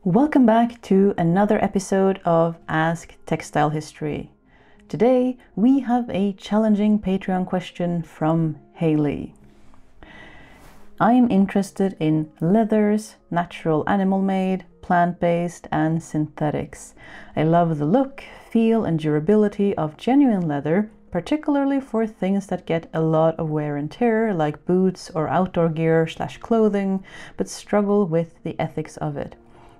Welcome back to another episode of Ask Textile History. Today we have a challenging Patreon question from Haley. I am interested in leathers, natural animal-made, plant-based and synthetics. I love the look, feel and durability of genuine leather, particularly for things that get a lot of wear and tear like boots or outdoor gear/clothing, but struggle with the ethics of it,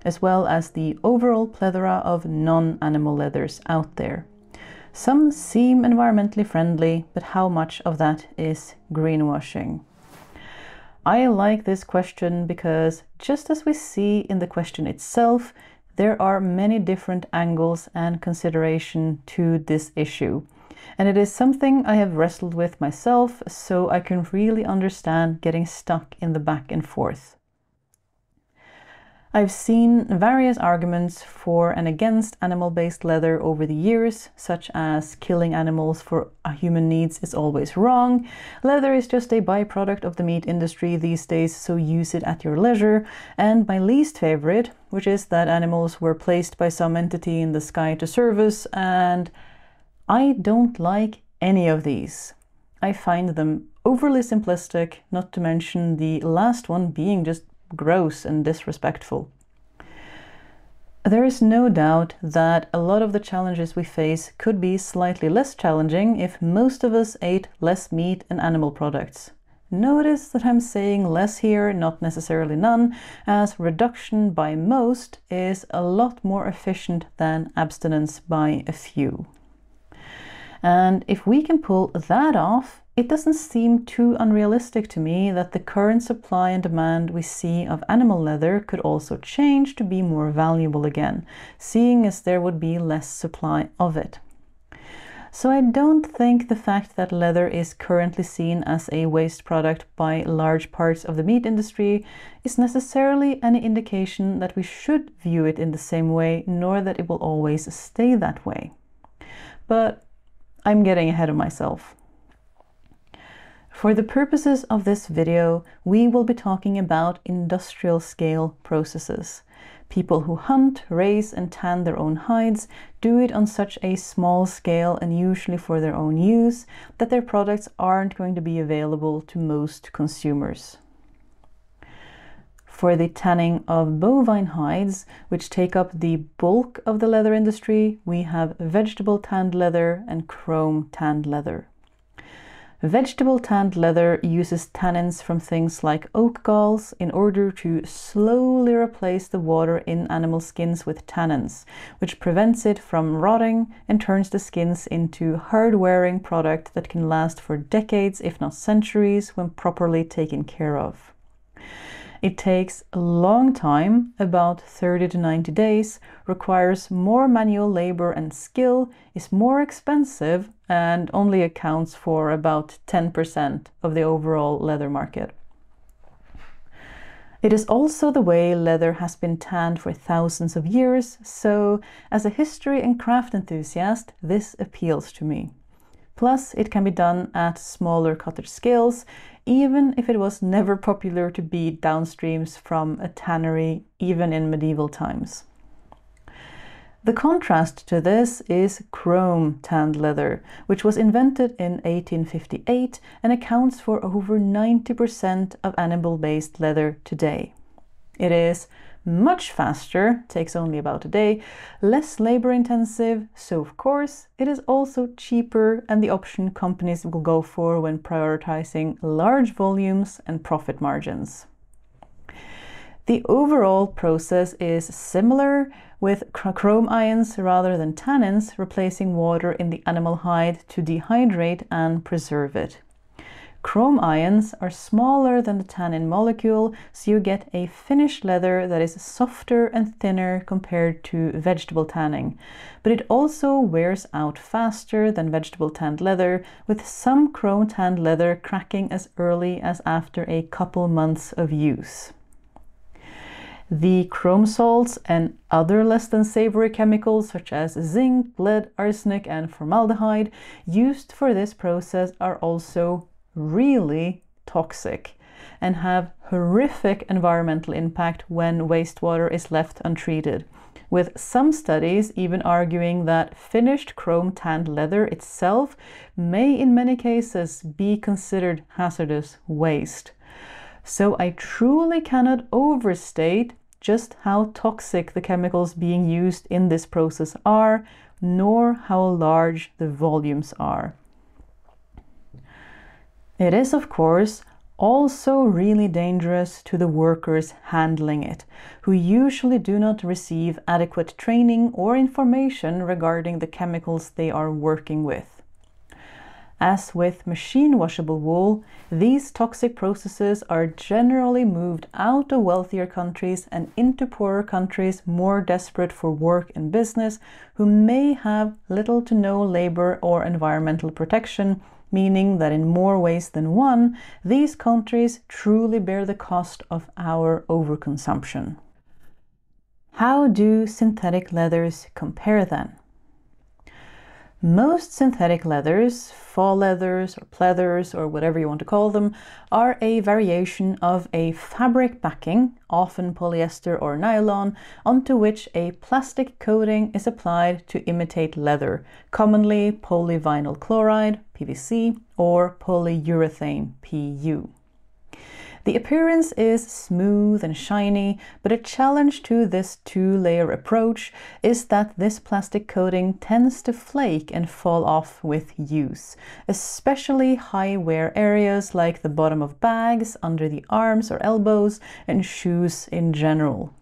as well as the overall plethora of non-animal leathers out there. Some seem environmentally friendly, but how much of that is greenwashing? I like this question because, just as we see in the question itself, there are many different angles and consideration to this issue. And it is something I have wrestled with myself, so I can really understand getting stuck in the back and forth. I've seen various arguments for and against animal-based leather over the years, such as killing animals for human needs is always wrong, leather is just a byproduct of the meat industry these days, so use it at your leisure, and my least favorite, which is that animals were placed by some entity in the sky to serve us, and I don't like any of these. I find them overly simplistic, not to mention the last one being just gross and disrespectful. There is no doubt that a lot of the challenges we face could be slightly less challenging if most of us ate less meat and animal products. Notice that I'm saying less here, not necessarily none, as reduction by most is a lot more efficient than abstinence by a few. And if we can pull that off, it doesn't seem too unrealistic to me that the current supply and demand we see of animal leather could also change to be more valuable again, seeing as there would be less supply of it. So I don't think the fact that leather is currently seen as a waste product by large parts of the meat industry is necessarily any indication that we should view it in the same way, nor that it will always stay that way. But I'm getting ahead of myself. For the purposes of this video, we will be talking about industrial scale processes. People who hunt, raise and tan their own hides do it on such a small scale and usually for their own use that their products aren't going to be available to most consumers. For the tanning of bovine hides, which take up the bulk of the leather industry, we have vegetable tanned leather and chrome tanned leather. Vegetable tanned leather uses tannins from things like oak galls in order to slowly replace the water in animal skins with tannins, which prevents it from rotting and turns the skins into hard-wearing product that can last for decades, if not centuries, when properly taken care of. It takes a long time, about 30 to 90 days, requires more manual labor and skill, is more expensive, and only accounts for about 10% of the overall leather market. It is also the way leather has been tanned for thousands of years, so as a history and craft enthusiast, this appeals to me. Plus, it can be done at smaller cottage scales, even if it was never popular to beat downstreams from a tannery, even in medieval times. The contrast to this is chrome tanned leather, which was invented in 1858 and accounts for over 90% of animal-based leather today. It is much faster, takes only about a day, less labor intensive, so of course it is also cheaper and the option companies will go for when prioritizing large volumes and profit margins. The overall process is similar, with chrome ions rather than tannins replacing water in the animal hide to dehydrate and preserve it. Chrome ions are smaller than the tannin molecule, so you get a finished leather that is softer and thinner compared to vegetable tanning. But it also wears out faster than vegetable tanned leather, with some chrome tanned leather cracking as early as after a couple months of use. The chrome salts and other less than savory chemicals such as zinc, lead, arsenic and formaldehyde used for this process are also really toxic. and have horrific environmental impact when wastewater is left untreated, with some studies even arguing that finished chrome-tanned leather itself may in many cases be considered hazardous waste. So I truly cannot overstate just how toxic the chemicals being used in this process are, nor how large the volumes are. It is, of course, also really dangerous to the workers handling it, who usually do not receive adequate training or information regarding the chemicals they are working with. As with machine washable wool, these toxic processes are generally moved out of wealthier countries and into poorer countries more desperate for work and business, who may have little to no labor or environmental protection, meaning that in more ways than one, these countries truly bear the cost of our overconsumption. How do synthetic leathers compare then? Most synthetic leathers, fall leathers or pleathers or whatever you want to call them, are a variation of a fabric backing, often polyester or nylon, onto which a plastic coating is applied to imitate leather, commonly polyvinyl chloride, PVC, or polyurethane, PU. The appearance is smooth and shiny, but a challenge to this two-layer approach is that this plastic coating tends to flake and fall off with use, especially high wear areas like the bottom of bags, under the arms or elbows, and shoes in general.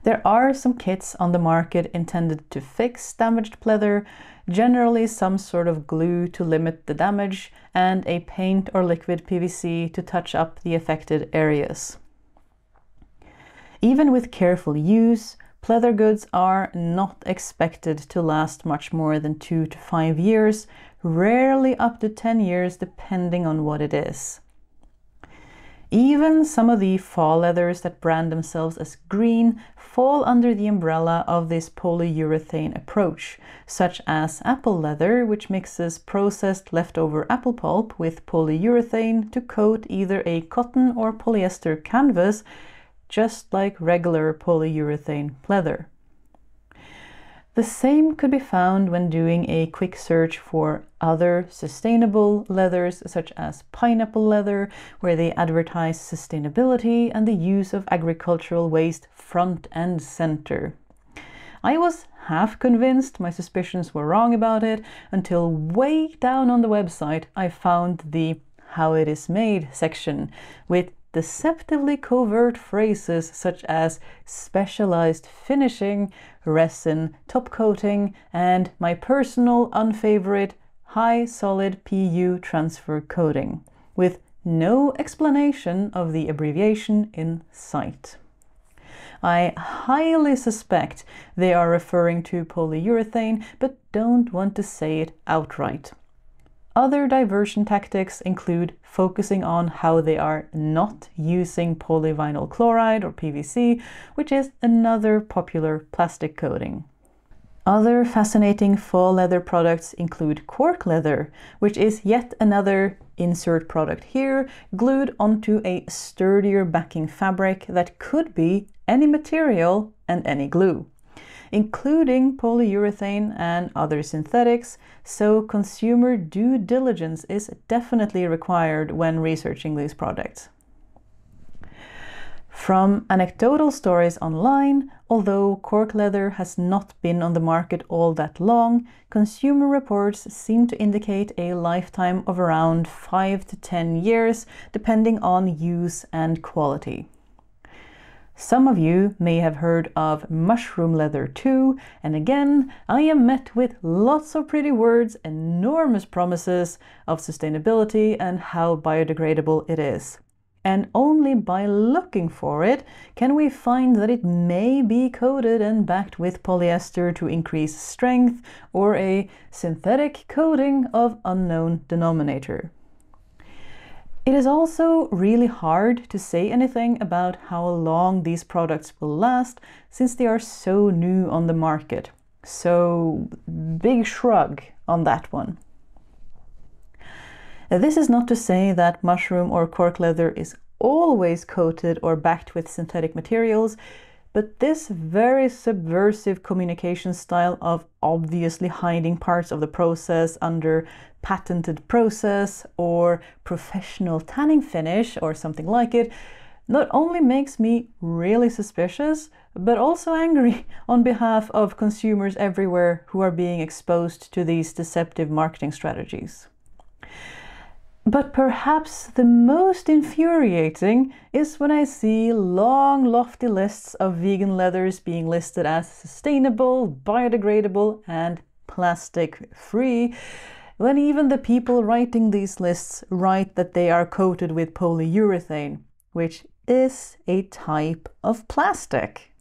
There are some kits on the market intended to fix damaged pleather, generally some sort of glue to limit the damage, and a paint or liquid PVC to touch up the affected areas. Even with careful use, pleather goods are not expected to last much more than 2 to 5 years, rarely up to 10 years depending on what it is. Even some of the fall leathers that brand themselves as green fall under the umbrella of this polyurethane approach, such as apple leather, which mixes processed leftover apple pulp with polyurethane to coat either a cotton or polyester canvas, just like regular polyurethane pleather. The same could be found when doing a quick search for other sustainable leathers, such as pineapple leather, where they advertise sustainability and the use of agricultural waste front and center. I was half convinced my suspicions were wrong about it until way down on the website I found the How It Is Made section with deceptively covert phrases such as specialized finishing, resin top coating, and my personal unfavorite high solid PU transfer coating, with no explanation of the abbreviation in sight. I highly suspect they are referring to polyurethane, but don't want to say it outright. Other diversion tactics include focusing on how they are not using polyvinyl chloride or PVC, which is another popular plastic coating. Other fascinating fall leather products include cork leather, which is yet another insert product here, glued onto a sturdier backing fabric that could be any material and any glue, including polyurethane and other synthetics, so consumer due diligence is definitely required when researching these products. From anecdotal stories online, although cork leather has not been on the market all that long, consumer reports seem to indicate a lifetime of around 5 to 10 years, depending on use and quality. Some of you may have heard of mushroom leather too, and again, I am met with lots of pretty words, enormous promises of sustainability and how biodegradable it is. And only by looking for it can we find that it may be coated and backed with polyester to increase strength or a synthetic coating of unknown denominator. It is also really hard to say anything about how long these products will last since they are so new on the market. So, big shrug on that one. This is not to say that mushroom or cork leather is always coated or backed with synthetic materials, but this very subversive communication style of obviously hiding parts of the process under patented process or professional tanning finish or something like it not only makes me really suspicious, but also angry on behalf of consumers everywhere who are being exposed to these deceptive marketing strategies. But perhaps the most infuriating is when I see long, lofty lists of vegan leathers being listed as sustainable, biodegradable, and plastic-free, when even the people writing these lists write that they are coated with polyurethane, which is a type of plastic.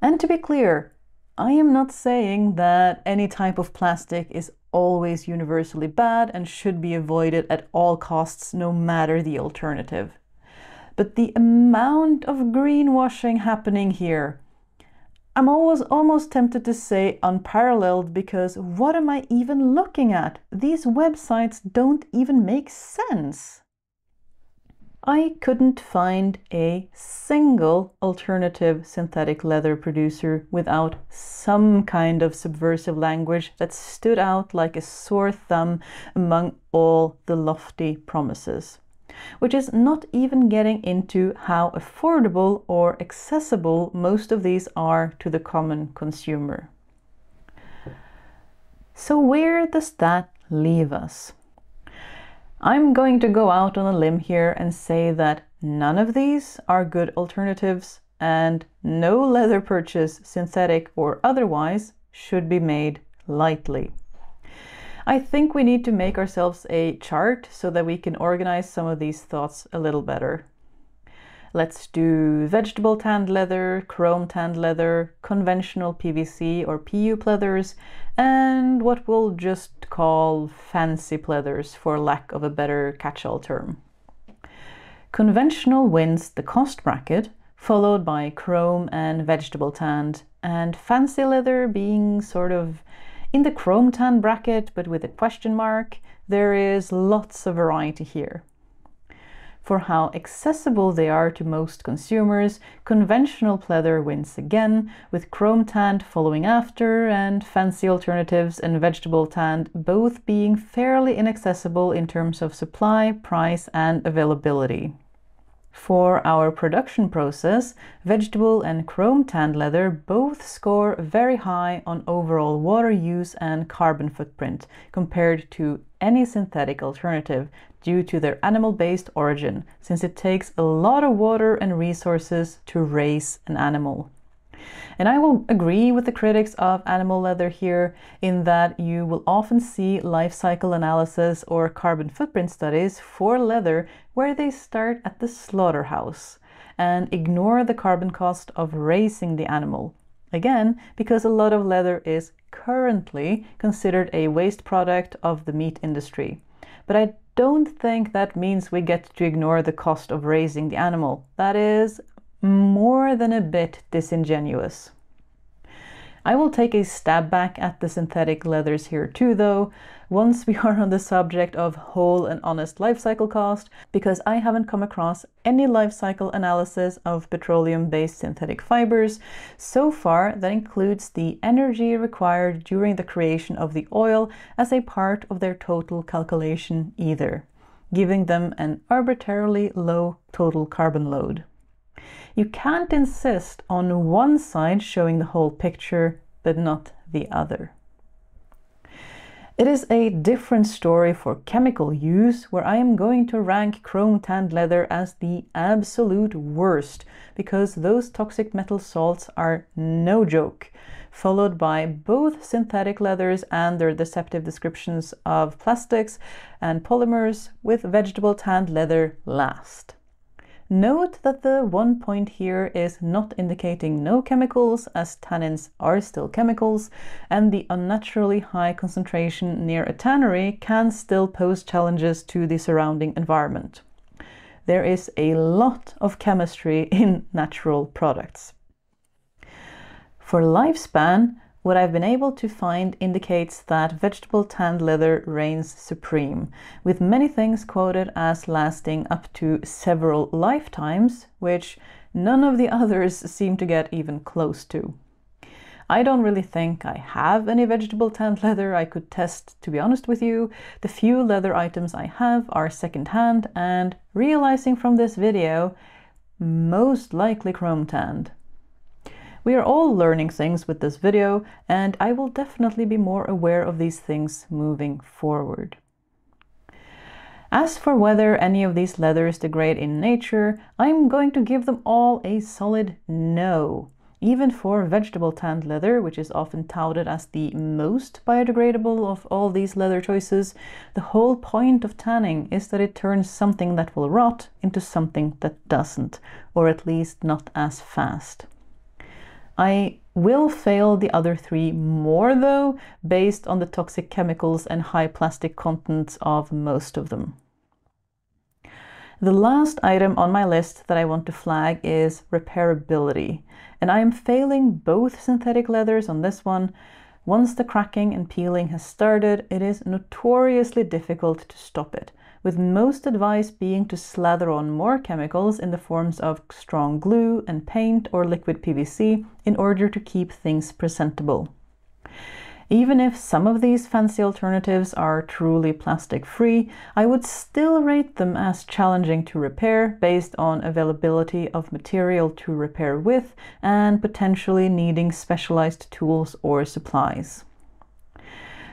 And to be clear, I am not saying that any type of plastic is always universally bad and should be avoided at all costs, no matter the alternative. But the amount of greenwashing happening here, I'm almost tempted to say unparalleled, because what am I even looking at? These websites don't even make sense. I couldn't find a single alternative synthetic leather producer without some kind of subversive language that stood out like a sore thumb among all the lofty promises, which is not even getting into how affordable or accessible most of these are to the common consumer. So where does that leave us? I'm going to go out on a limb here and say that none of these are good alternatives, and no leather purchase, synthetic or otherwise, should be made lightly. I think we need to make ourselves a chart so that we can organize some of these thoughts a little better. Let's do vegetable tanned leather, chrome tanned leather, conventional PVC or PU pleathers, and what we'll just call fancy pleathers for lack of a better catch-all term. Conventional wins the cost bracket, followed by chrome and vegetable tanned, and fancy leather being sort of in the chrome tan bracket but with a question mark. There is lots of variety here. For how accessible they are to most consumers, conventional pleather wins again, with chrome tanned following after, and fancy alternatives and vegetable tanned both being fairly inaccessible in terms of supply, price, and availability. For our production process, vegetable and chrome tanned leather both score very high on overall water use and carbon footprint compared to any synthetic alternative due to their animal-based origin, since it takes a lot of water and resources to raise an animal. And I will agree with the critics of animal leather here in that you will often see life cycle analysis or carbon footprint studies for leather where they start at the slaughterhouse and ignore the carbon cost of raising the animal. Again, because a lot of leather is currently considered a waste product of the meat industry. But I don't think that means we get to ignore the cost of raising the animal. That is more than a bit disingenuous. I will take a stab back at the synthetic leathers here too, though, once we are on the subject of whole and honest life cycle cost, because I haven't come across any life cycle analysis of petroleum-based synthetic fibers so far that includes the energy required during the creation of the oil as a part of their total calculation either, giving them an arbitrarily low total carbon load. You can't insist on one side showing the whole picture, but not the other. It is a different story for chemical use, where I am going to rank chrome tanned leather as the absolute worst, because those toxic metal salts are no joke, followed by both synthetic leathers and their deceptive descriptions of plastics and polymers, with vegetable tanned leather last. Note that the one point here is not indicating no chemicals, as tannins are still chemicals, and the unnaturally high concentration near a tannery can still pose challenges to the surrounding environment. There is a lot of chemistry in natural products. For lifespan, what I've been able to find indicates that vegetable tanned leather reigns supreme, with many things quoted as lasting up to several lifetimes, which none of the others seem to get even close to. I don't really think I have any vegetable tanned leather I could test, to be honest with you. The few leather items I have are secondhand and, realizing from this video, most likely chrome tanned. We are all learning things with this video, and I will definitely be more aware of these things moving forward. As for whether any of these leathers degrade in nature, I'm going to give them all a solid no. Even for vegetable tanned leather, which is often touted as the most biodegradable of all these leather choices, the whole point of tanning is that it turns something that will rot into something that doesn't, or at least not as fast. I will fail the other three more though, based on the toxic chemicals and high plastic contents of most of them. The last item on my list that I want to flag is repairability, and I am failing both synthetic leathers on this one. Once the cracking and peeling has started, it is notoriously difficult to stop it, with most advice being to slather on more chemicals in the forms of strong glue and paint or liquid PVC in order to keep things presentable. Even if some of these fancy alternatives are truly plastic-free, I would still rate them as challenging to repair based on availability of material to repair with and potentially needing specialized tools or supplies.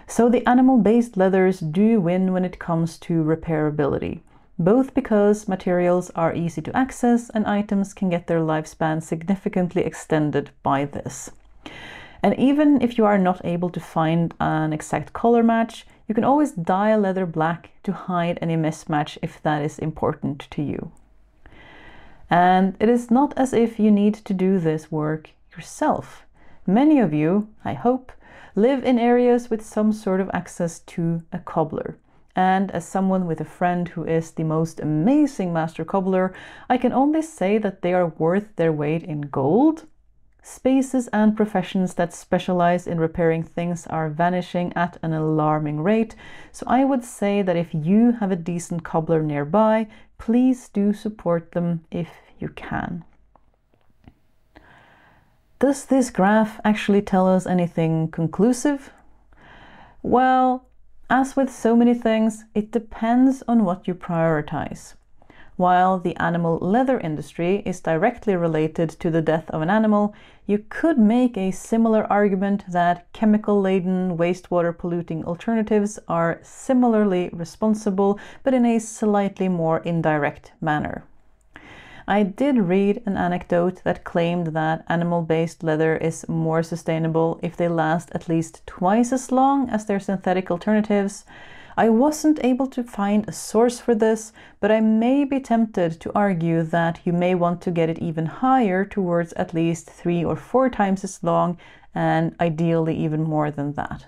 So the animal-based leathers do win when it comes to repairability, both because materials are easy to access and items can get their lifespan significantly extended by this. And even if you are not able to find an exact color match, you can always dye a leather black to hide any mismatch if that is important to you. And it is not as if you need to do this work yourself. Many of you, I hope, live in areas with some sort of access to a cobbler. And as someone with a friend who is the most amazing master cobbler, I can only say that they are worth their weight in gold. Spaces and professions that specialize in repairing things are vanishing at an alarming rate, so I would say that if you have a decent cobbler nearby, please do support them if you can. Does this graph actually tell us anything conclusive? Well, as with so many things, it depends on what you prioritize. While the animal leather industry is directly related to the death of an animal, you could make a similar argument that chemical-laden, wastewater-polluting alternatives are similarly responsible, but in a slightly more indirect manner. I did read an anecdote that claimed that animal-based leather is more sustainable if they last at least twice as long as their synthetic alternatives. I wasn't able to find a source for this, but I may be tempted to argue that you may want to get it even higher, towards at least 3 or 4 times as long, and ideally even more than that.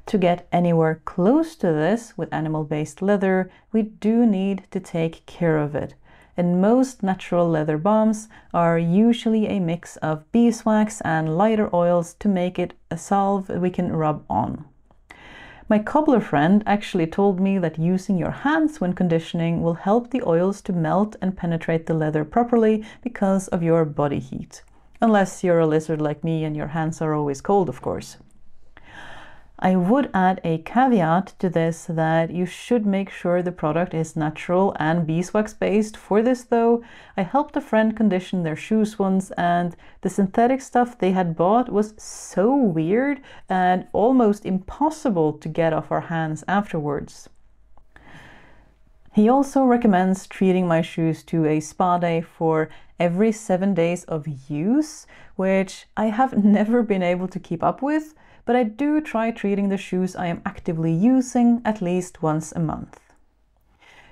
To get anywhere close to this with animal-based leather, we do need to take care of it. And most natural leather balms are usually a mix of beeswax and lighter oils to make it a salve we can rub on. My cobbler friend actually told me that using your hands when conditioning will help the oils to melt and penetrate the leather properly because of your body heat. Unless you're a lizard like me and your hands are always cold, of course. I would add a caveat to this that you should make sure the product is natural and beeswax based. For this though, I helped a friend condition their shoes once, and the synthetic stuff they had bought was so weird and almost impossible to get off our hands afterwards. He also recommends treating my shoes to a spa day for every 7 days of use, which I have never been able to keep up with, but I do try treating the shoes I am actively using at least once a month.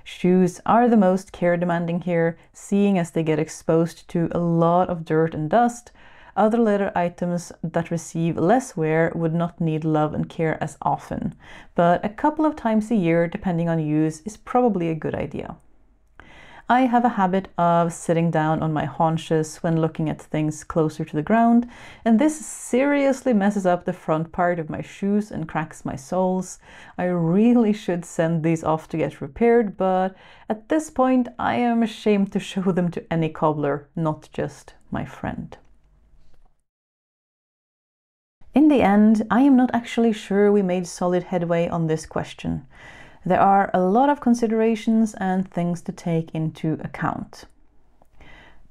Shoes are the most care demanding here, seeing as they get exposed to a lot of dirt and dust. Other leather items that receive less wear would not need love and care as often, but a couple of times a year, depending on use, is probably a good idea. I have a habit of sitting down on my haunches when looking at things closer to the ground, and this seriously messes up the front part of my shoes and cracks my soles. I really should send these off to get repaired, but at this point I am ashamed to show them to any cobbler, not just my friend. In the end, I am not actually sure we made solid headway on this question. There are a lot of considerations and things to take into account.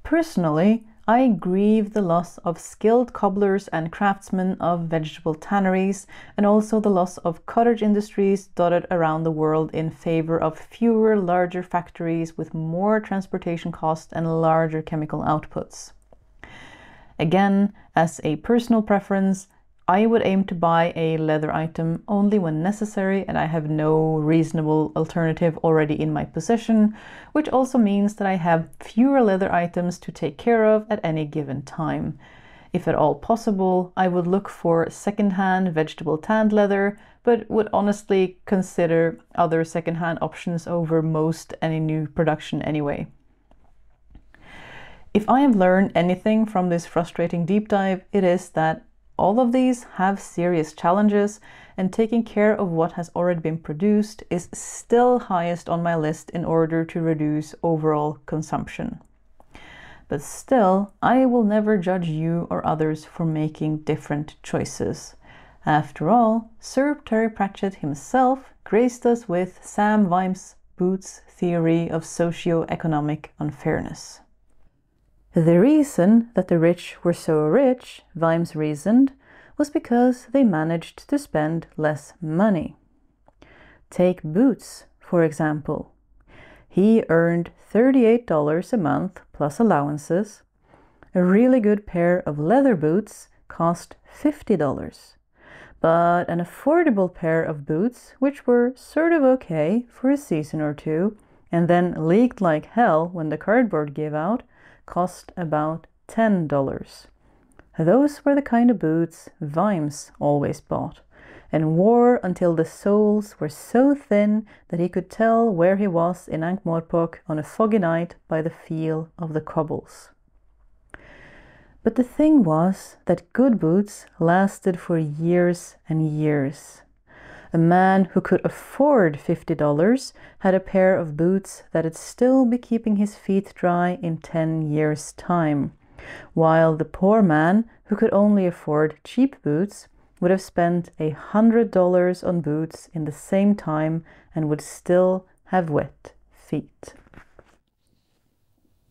Personally, I grieve the loss of skilled cobblers and craftsmen of vegetable tanneries, and also the loss of cottage industries dotted around the world in favor of fewer, larger factories with more transportation costs and larger chemical outputs. Again, as a personal preference, I would aim to buy a leather item only when necessary and I have no reasonable alternative already in my possession, which also means that I have fewer leather items to take care of at any given time. If at all possible, I would look for second-hand vegetable tanned leather, but would honestly consider other second-hand options over most any new production anyway. If I have learned anything from this frustrating deep dive, it is that all of these have serious challenges, and taking care of what has already been produced is still highest on my list in order to reduce overall consumption. But still, I will never judge you or others for making different choices. After all, Sir Terry Pratchett himself graced us with Sam Vime's Boots' theory of socio-economic unfairness. The reason that the rich were so rich, Vimes reasoned, was because they managed to spend less money. Take Boots, for example. He earned $38 a month plus allowances. A really good pair of leather boots cost $50, but an affordable pair of boots, which were sort of okay for a season or two, and then leaked like hell when the cardboard gave out, cost about $10. Those were the kind of boots Vimes always bought, and wore until the soles were so thin that he could tell where he was in Ankh-Morpork on a foggy night by the feel of the cobbles. But the thing was that good boots lasted for years and years. A man who could afford $50 had a pair of boots that'd still be keeping his feet dry in 10 years' time, while the poor man who could only afford cheap boots would have spent $100 on boots in the same time and would still have wet feet.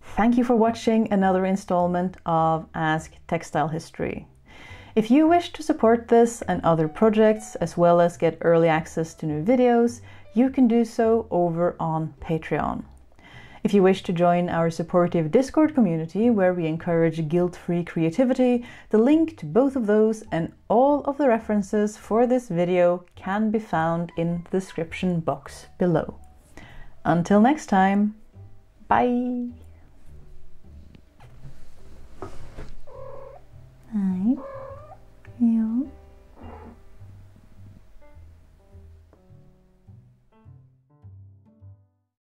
Thank you for watching another installment of Ask Textile History. If you wish to support this and other projects, as well as get early access to new videos, you can do so over on Patreon. If you wish to join our supportive Discord community, where we encourage guilt-free creativity, the link to both of those and all of the references for this video can be found in the description box below. Until next time, bye!